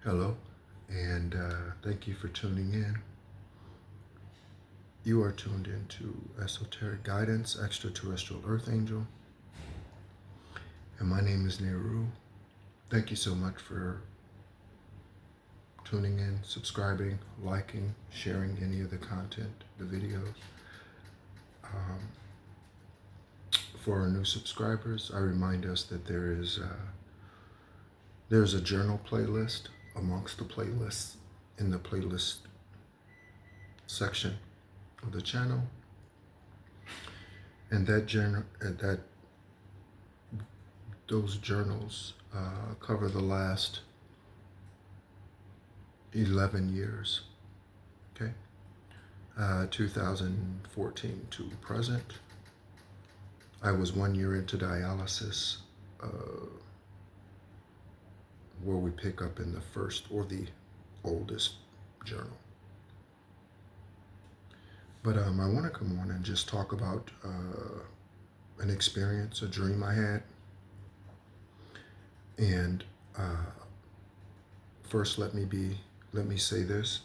Hello, and thank you for tuning in. You are tuned into Esoteric Guidance, Extraterrestrial Earth Angel, and my name is Nehru. Thank you so much for tuning in, subscribing, liking, sharing any of the content, the videos. For our new subscribers, I remind us that there's a journal playlist amongst the playlists in the playlist section of the channel, and those journals cover the last 11 years, okay? 2014 to present. I was 1 year into dialysis, where we pick up in the first or the oldest journal. But I want to come on and just talk about an experience, a dream I had. And first, let me say this: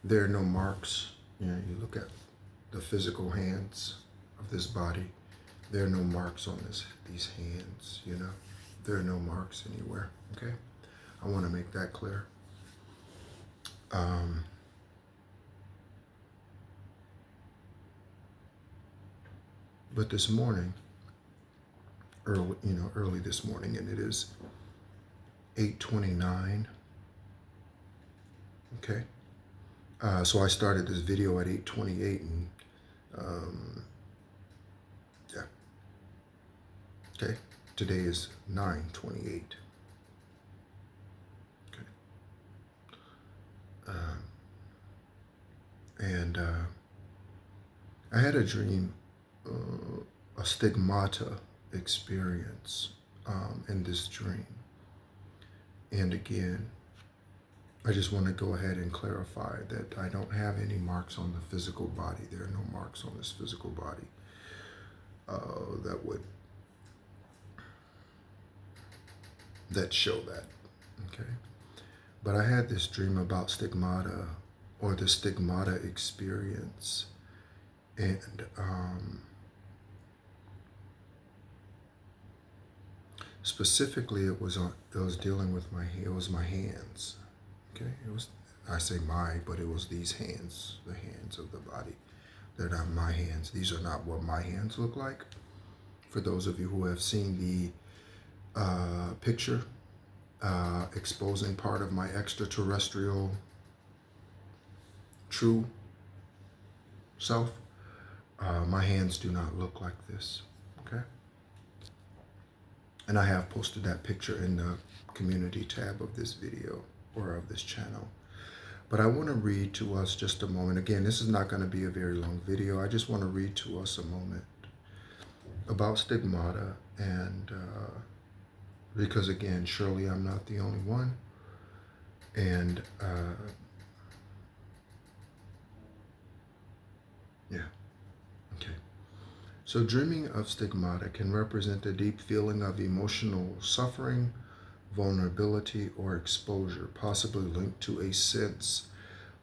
there are no marks. You you look at the physical hands of this body. There are no marks on these hands. There are no marks anywhere. Okay, I want to make that clear. But this morning, early this morning, and it is 8:29. Okay, so I started this video at 8:28, and yeah. Okay, today is 9:28. Okay, and I had a dream, a stigmata experience in this dream. And again, I just want to go ahead and clarify that I don't have any marks on the physical body. There are no marks on this physical body that show that. Okay, but I had this dream about stigmata, or the stigmata experience, and specifically it was dealing with my hands. Okay, I say but it was these hands, the hands of the body. They're not my hands. These are not what my hands look like. For those of you who have seen the picture exposing part of my extraterrestrial true self, my hands do not look like this. Okay, and I have posted that picture in the community tab of this video, or of this channel. But I want to read to us just a moment. Again, this is not going to be a very long video. I just want to read to us a moment about stigmata, and because again, surely I'm not the only one. And yeah, okay. So dreaming of stigmata can represent a deep feeling of emotional suffering, vulnerability, or exposure, possibly linked to a sense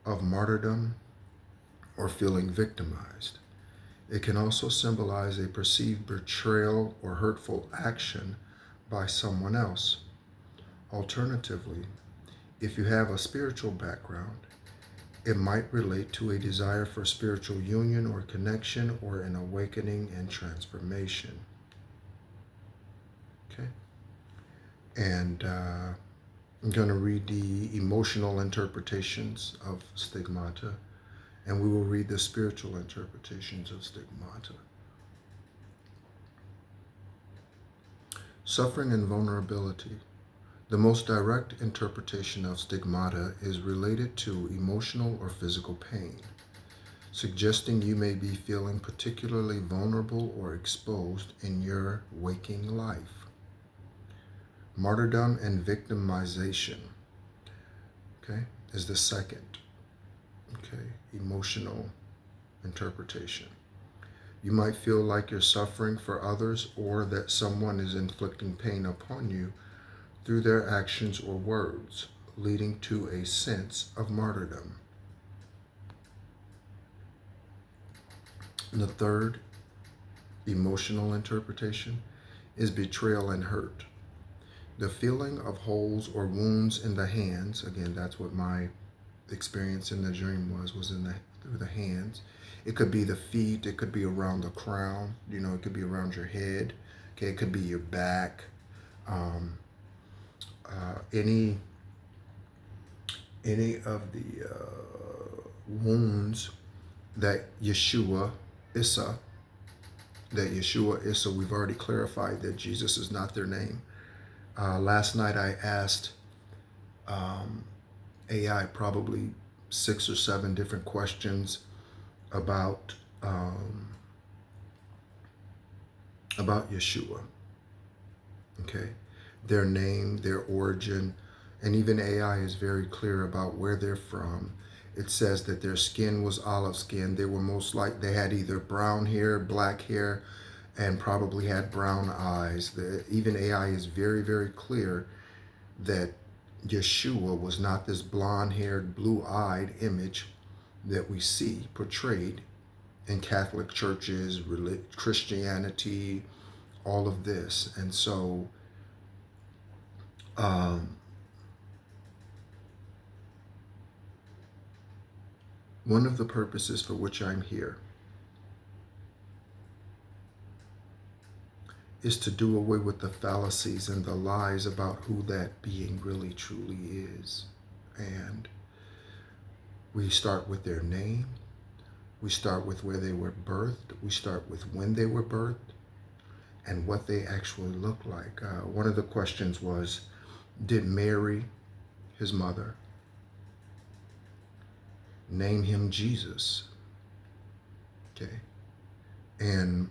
of martyrdom or feeling victimized. It can also symbolize a perceived betrayal or hurtful action by someone else. Alternatively, if you have a spiritual background, it might relate to a desire for spiritual union or connection, or an awakening and transformation. Okay? And I'm going to read the emotional interpretations of stigmata, and we will read the spiritual interpretations of stigmata. Suffering and vulnerability. The most direct interpretation of stigmata is related to emotional or physical pain, suggesting you may be feeling particularly vulnerable or exposed in your waking life. Martyrdom and victimization, okay, is the second, okay, emotional interpretation. You might feel like you're suffering for others, or that someone is inflicting pain upon you through their actions or words. leading to a sense of martyrdom. And the third emotional interpretation is betrayal and hurt. The feeling of holes or wounds in the hands, again, that's what my experience in the dream was through the hands. It could be the feet, it could be around the crown, it could be around your head, okay, it could be your back. Any of the wounds that Yeshua Issa, we've already clarified that Jesus is not their name. Last night I asked AI probably 6 or 7 different questions about Yeshua, okay? Their name, their origin, and even AI is very clear about where they're from. It says that their skin was olive skin. They were they had either brown hair, black hair, and probably had brown eyes. Even AI is very, very clear that Yeshua was not this blonde-haired, blue-eyed image that we see portrayed in Catholic churches, Christianity, all of this. And so one of the purposes for which I'm here is to do away with the fallacies and the lies about who that being really truly is. And we start with their name. We start with where they were birthed. We start with when they were birthed and what they actually look like. One of the questions was, did Mary, his mother, name him Jesus? Okay. And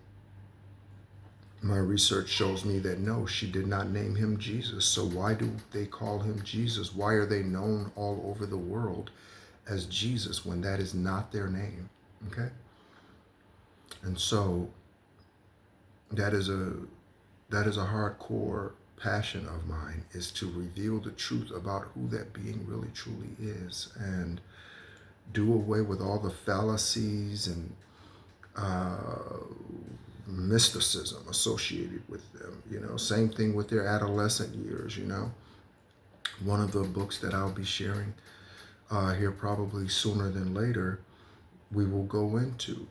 my research shows me that no, she did not name him Jesus. So why do they call him Jesus? Why are they known all over the world as Jesus when that is not their name? Okay. And so that is a hardcore passion of mine, is to reveal the truth about who that being really truly is and do away with all the fallacies and mysticism associated with them. Same thing with their adolescent years. One of the books that I'll be sharing here probably sooner than later, we will go into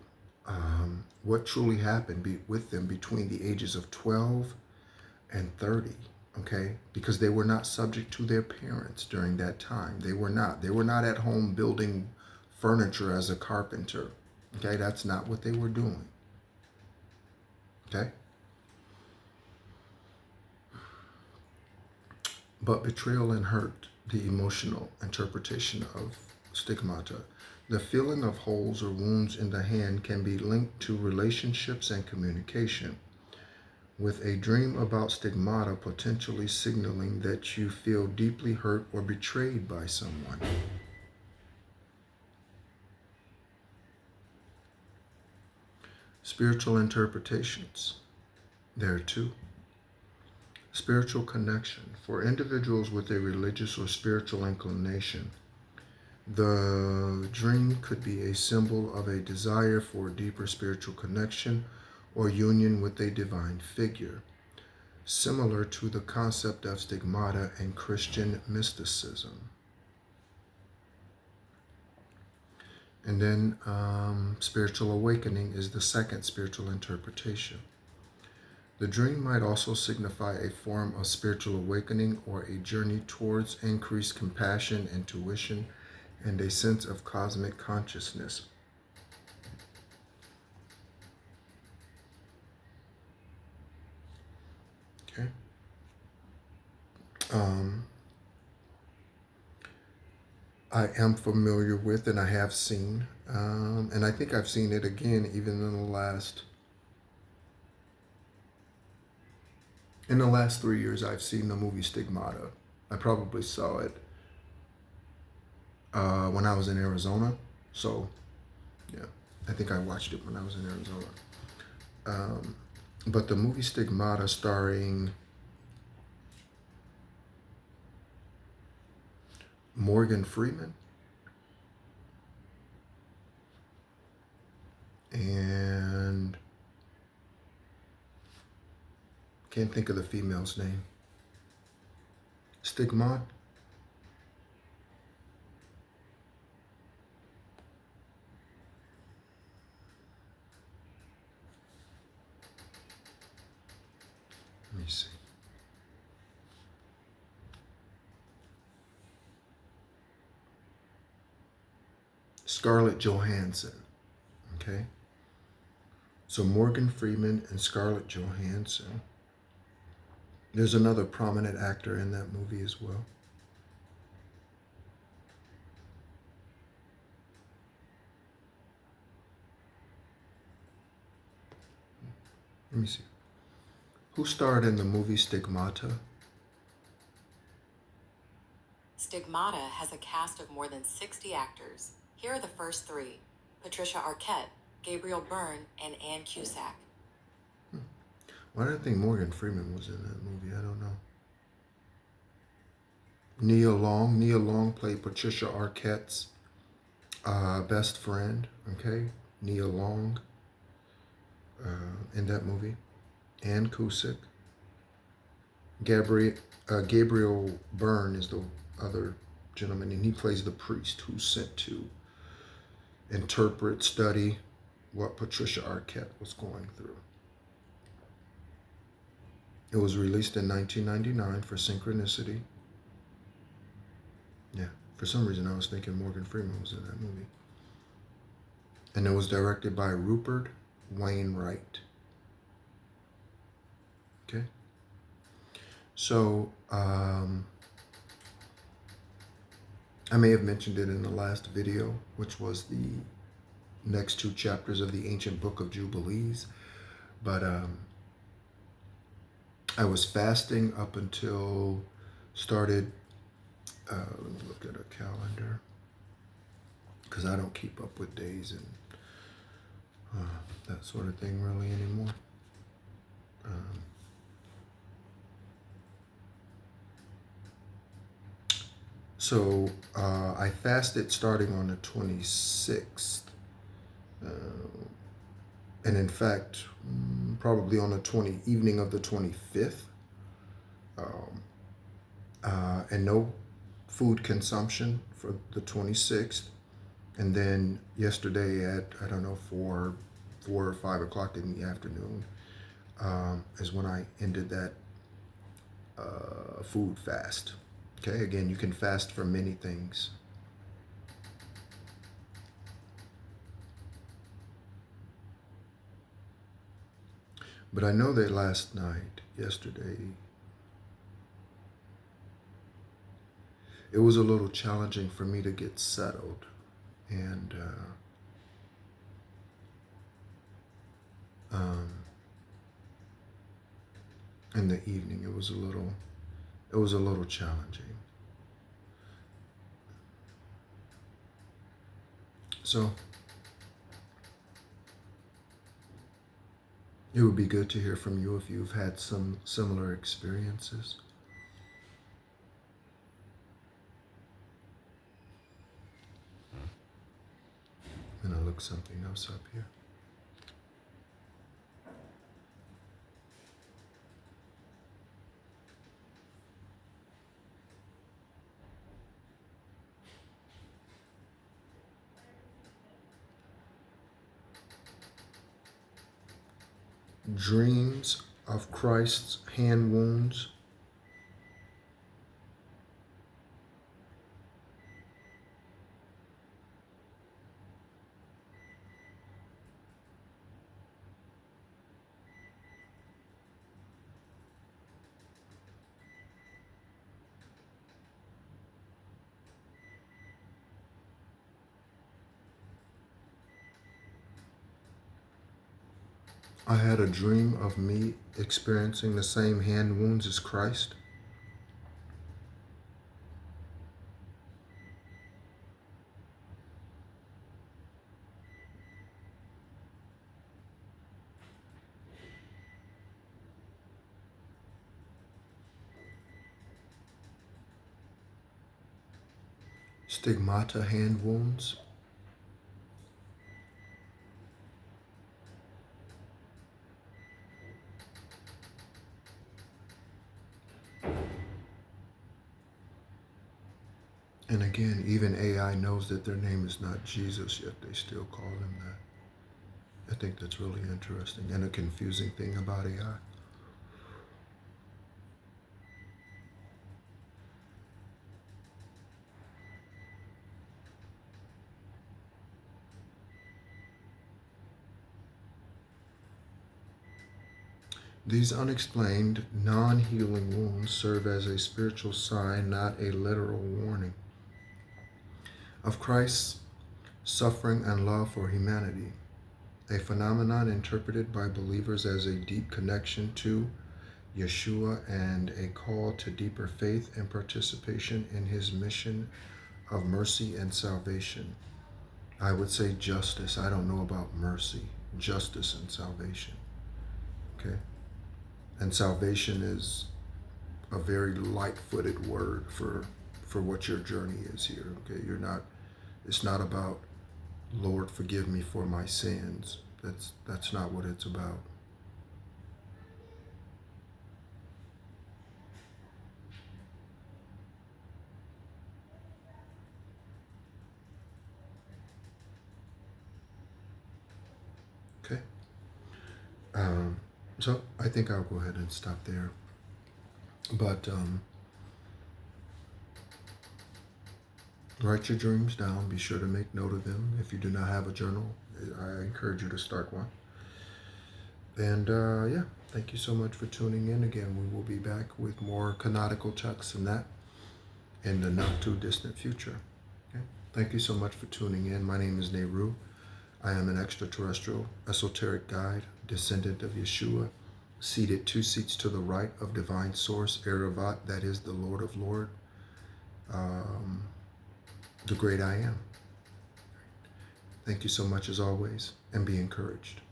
what truly happened with them between the ages of 12 and 30, okay? Because they were not subject to their parents during that time. They were not at home building furniture as a carpenter, okay? That's not what they were doing, okay? But betrayal and hurt, the emotional interpretation of stigmata. The feeling of holes or wounds in the hand can be linked to relationships and communication, with a dream about stigmata potentially signaling that you feel deeply hurt or betrayed by someone. Spiritual interpretations. There are 2. Spiritual connection. For individuals with a religious or spiritual inclination, the dream could be a symbol of a desire for a deeper spiritual connection or union with a divine figure, similar to the concept of stigmata in Christian mysticism. And then spiritual awakening is the second spiritual interpretation. The dream might also signify a form of spiritual awakening or a journey towards increased compassion, intuition, and a sense of cosmic consciousness. Okay. I am familiar with, and I have seen, and I think I've seen it again even in the last 3 years. I've seen the movie Stigmata. I probably saw it when I was in Arizona. So, yeah, I think I watched it when I was in Arizona. But the movie Stigmata, starring Morgan Freeman, and can't think of the female's name. Stigmata. Let me see. Scarlett Johansson. Okay. So Morgan Freeman and Scarlett Johansson. There's another prominent actor in that movie as well. Let me see. Who starred in the movie Stigmata? Stigmata has a cast of more than 60 actors. Here are the first three: Patricia Arquette, Gabriel Byrne, and Ann Cusack. Why did I think Morgan Freeman was in that movie? I don't know. Nia Long. Nia Long played Patricia Arquette's best friend. Okay, Nia Long in that movie. Ann Cusack. Gabriel Byrne is the other gentleman, and he plays the priest who's sent to interpret, study what Patricia Arquette was going through. It was released in 1999 for Synchronicity. Yeah, for some reason I was thinking Morgan Freeman was in that movie. And it was directed by Rupert Wainwright. Okay. So, I may have mentioned it in the last video, which was the next two chapters of the Ancient Book of Jubilees. But I was fasting up until started, let me look at a calendar, because I don't keep up with days and that sort of thing really anymore. So I fasted starting on the 26th. And in fact, probably on the evening of the 25th. And no food consumption for the 26th. And then yesterday at, I don't know, 4 or 5 o'clock in the afternoon is when I ended that food fast. Okay, again, you can fast from many things. But I know that last night, yesterday, it was a little challenging for me to get settled. And in the evening, it was a little challenging. So it would be good to hear from you if you've had some similar experiences. I'm gonna look something else up here. Dreams of Christ's hand wounds. I had a dream of me experiencing the same hand wounds as Christ. Stigmata hand wounds. And again, even AI knows that their name is not Jesus, yet they still call him that. I think that's really interesting and a confusing thing about AI. These unexplained, non-healing wounds serve as a spiritual sign, not a literal warning, of Christ's suffering and love for humanity, a phenomenon interpreted by believers as a deep connection to Yeshua and a call to deeper faith and participation in his mission of mercy and salvation. I would say justice. I don't know about mercy, justice and salvation. Okay? And salvation is a very light-footed word for what your journey is here. Okay? It's not about Lord, forgive me for my sins. That's not what it's about. Okay. So I think I'll go ahead and stop there. But write your dreams down. Be sure to make note of them. If you do not have a journal, I encourage you to start one. And yeah, thank you so much for tuning in. Again, we will be back with more canonical texts and that in the not too distant future. Okay? Thank you so much for tuning in. My name is Nehru. I am an extraterrestrial esoteric guide, descendant of Yeshua, seated 2 seats to the right of Divine Source, Erevat, that is the Lord of Lord, the great I am. Thank you so much as always, and be encouraged.